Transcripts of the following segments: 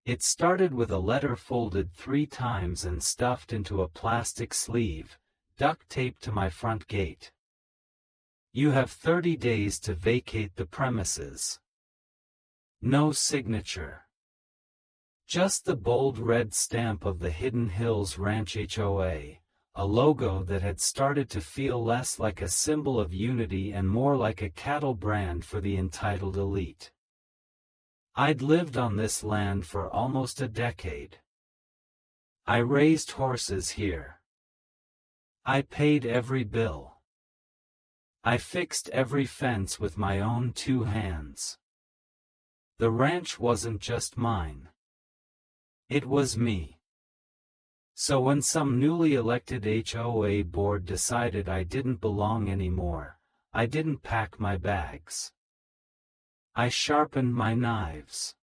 It started with a letter folded 3 times and stuffed into a plastic sleeve, duct taped to my front gate. You have 30 days to vacate the premises. No signature. Just the bold red stamp of the Hidden Hills Ranch HOA, a logo that had started to feel less like a symbol of unity and more like a cattle brand for the entitled elite. I'd lived on this land for almost a decade. I raised horses here. I paid every bill. I fixed every fence with my own 2 hands. The ranch wasn't just mine. It was me. So when some newly elected HOA board decided I didn't belong anymore, I didn't pack my bags. I sharpened my knives.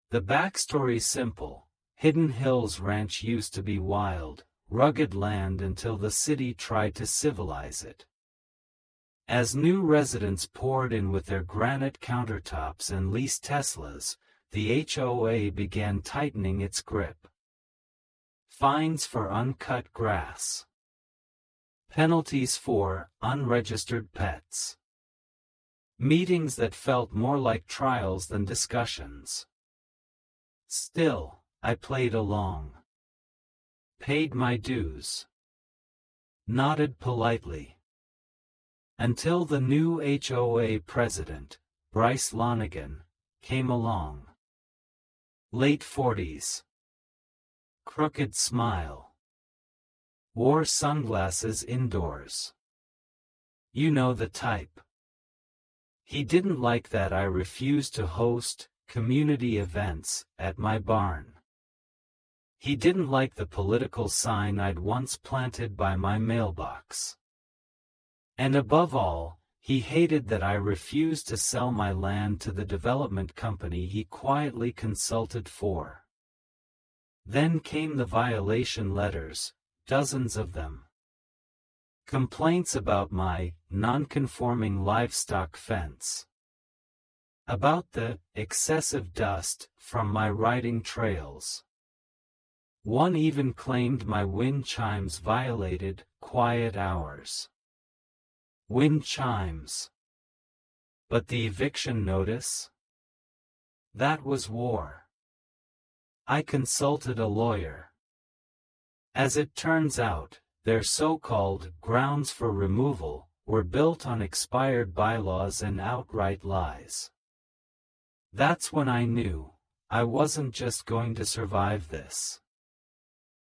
The backstory's simple. Hidden Hills Ranch used to be wild, rugged land until the city tried to civilize it. As new residents poured in with their granite countertops and leased Teslas, the HOA began tightening its grip. Fines for uncut grass. Penalties for unregistered pets. Meetings that felt more like trials than discussions. Still, I played along. Paid my dues. Nodded politely. Until the new HOA president, Bryce Lonigan, came along. Late 40s. Crooked smile. Wore sunglasses indoors. You know the type. He didn't like that I refused to host community events at my barn. He didn't like the political sign I'd once planted by my mailbox. And above all, he hated that I refused to sell my land to the development company he quietly consulted for. Then came the violation letters, dozens of them. Complaints about my non-conforming livestock fence. About the excessive dust from my riding trails. One even claimed my wind chimes violated quiet hours. Wind chimes. But the eviction notice? That was war. I consulted a lawyer. As it turns out, their so-called grounds for removal were built on expired bylaws and outright lies. That's when I knew I wasn't just going to survive this.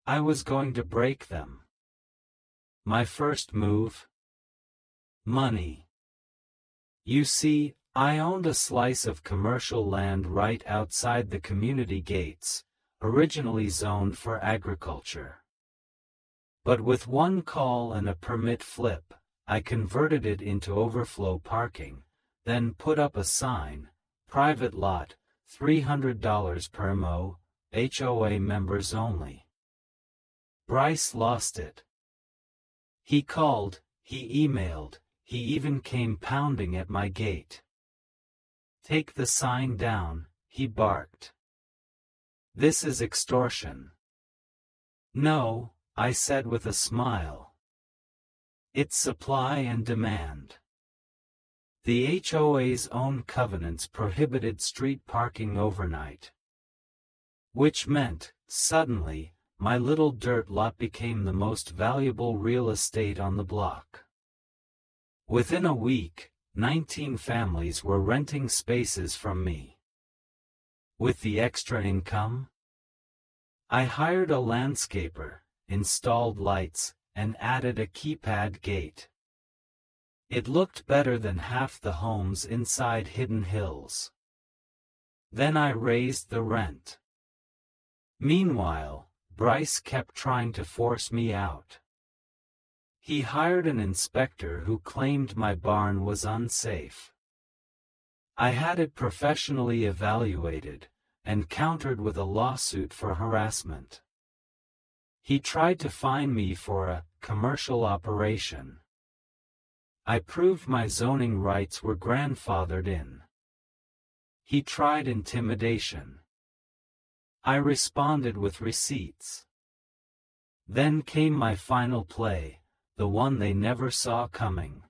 I was going to break them. My first move? Money. You see, I owned a slice of commercial land right outside the community gates, originally zoned for agriculture. But with one call and a permit flip, I converted it into overflow parking, then put up a sign, private lot, $300 per mo, HOA members only. Bryce lost it. He called, he emailed, he even came pounding at my gate. Take the sign down, he barked. This is extortion. No, I said with a smile. It's supply and demand. The HOA's own covenants prohibited street parking overnight. Which meant, suddenly, my little dirt lot became the most valuable real estate on the block. Within a week, 19 families were renting spaces from me. With the extra income, I hired a landscaper, installed lights, and added a keypad gate. It looked better than half the homes inside Hidden Hills. Then I raised the rent. Meanwhile, Bryce kept trying to force me out. He hired an inspector who claimed my barn was unsafe. I had it professionally evaluated, and countered with a lawsuit for harassment. He tried to fine me for a commercial operation. I proved my zoning rights were grandfathered in. He tried intimidation. I responded with receipts. Then came my final play, the one they never saw coming.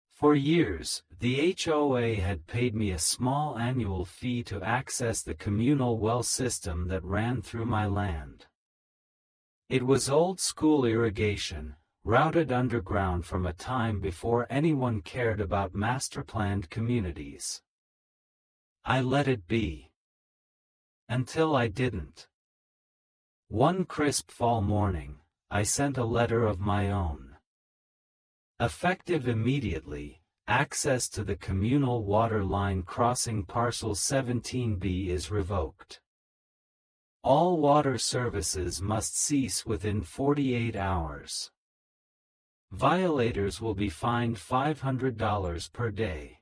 For years, the HOA had paid me a small annual fee to access the communal well system that ran through my land. It was old-school irrigation, routed underground from a time before anyone cared about master-planned communities. I let it be. Until I didn't. One crisp fall morning, I sent a letter of my own. Effective immediately, access to the communal water line crossing parcel 17B is revoked. All water services must cease within 48 hours. Violators will be fined $500 per day.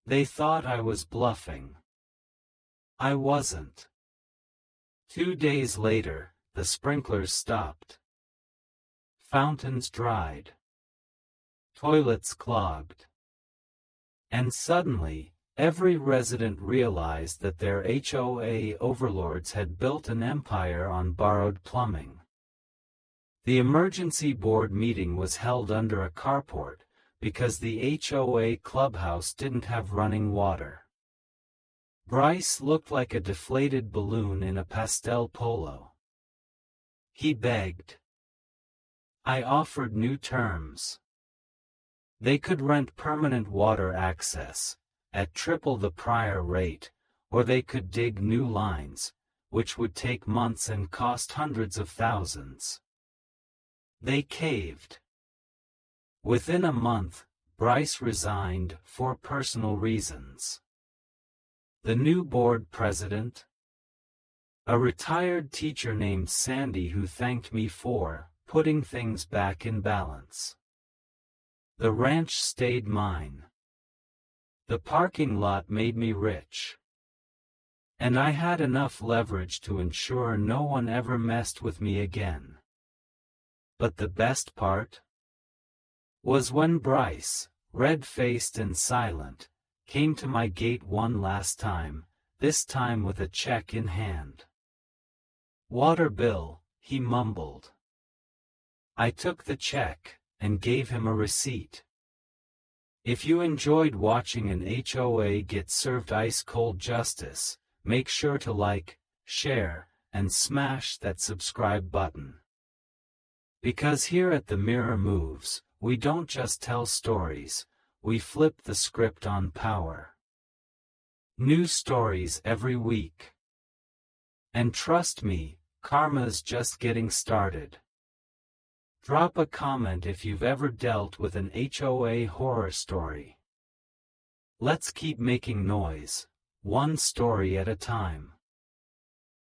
They thought I was bluffing. I wasn't. 2 days later, the sprinklers stopped. Fountains dried. Toilets clogged. And suddenly, every resident realized that their HOA overlords had built an empire on borrowed plumbing. The emergency board meeting was held under a carport, because the HOA clubhouse didn't have running water. Bryce looked like a deflated balloon in a pastel polo. He begged. I offered new terms. They could rent permanent water access, at triple the prior rate, or they could dig new lines, which would take months and cost hundreds of thousands. They caved. Within a month, Bryce resigned for personal reasons. The new board president? A retired teacher named Sandy who thanked me for putting things back in balance. The ranch stayed mine. The parking lot made me rich. And I had enough leverage to ensure no one ever messed with me again. But the best part was when Bryce, red-faced and silent, came to my gate one last time, this time with a check in hand. Water bill, he mumbled. I took the check and gave him a receipt. If you enjoyed watching an HOA get served ice-cold justice, make sure to like, share, and smash that subscribe button. Because here at The Mirror Moves, we don't just tell stories, we flip the script on power. New stories every week. And trust me, karma's just getting started. Drop a comment if you've ever dealt with an HOA horror story. Let's keep making noise, one story at a time.